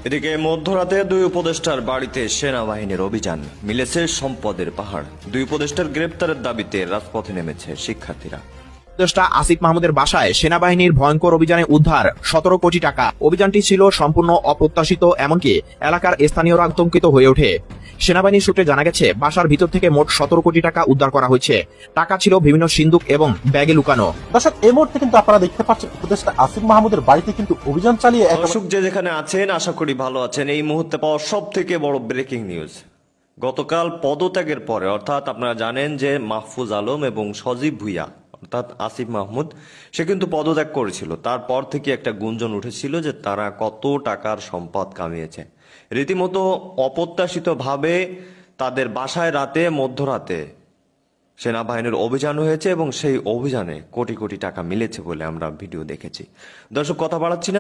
এদিকে মধ্যরাতে দুই উপদেষ্টার বাড়িতে সেনাবাহিনীর অভিযান, মিলেছে সম্পদের পাহাড়। দুই উপদেষ্টার গ্রেপ্তারের দাবিতে রাজপথে নেমেছে শিক্ষার্থীরা। উপদেষ্টা আসিফ মাহমুদের বাসায় সেনাবাহিনীর ভয়ঙ্কর অভিযানে উদ্ধার 17 কোটি টাকা। অভিযানটি ছিল সম্পূর্ণ অপ্রত্যাশিত, এমনকি এলাকার স্থানীয়রা আতঙ্কিত হয়ে ওঠে। সেনাবাহিনীর সূত্রে জানা গেছে, বাসার ভিতর থেকে মোট 17 কোটি টাকা উদ্ধার করা হয়েছে। টাকা ছিল বিভিন্ন সিন্দুক এবং ব্যাগে লুকানো। দর্শক, এই মুহূর্তে কিন্তু আপনারা দেখতে পাচ্ছেন উপদেষ্টা আসিফ মাহমুদের বাড়িতে কিন্তু অভিযান চালিয়ে দর্শক যে যেখানে আছেন আশা করি ভালো আছেন। এই মুহূর্তে পাওয়া সব থেকে বড় ব্রেকিং নিউজ, গতকাল পদত্যাগের পরে, অর্থাৎ আপনারা জানেন যে মাহফুজ আলম এবং সজীব ভুইয়া অর্থাৎ আসিফ মাহমুদ, সে কিন্তু পদত্যাগ করেছিল। তারপর থেকে একটা গুঞ্জন উঠেছিল যে তারা কত টাকার সম্পদ কামিয়েছে। রীতিমতো অপ্রত্যাশিতভাবে তাদের বাসায় রাতে মধ্যরাতে সেনাবাহিনীর অভিযান হয়েছে এবং সেই অভিযানে কোটি কোটি টাকা মিলেছে বলে আমরা ভিডিও দেখেছি। দর্শক, কথা বাড়াচ্ছি না।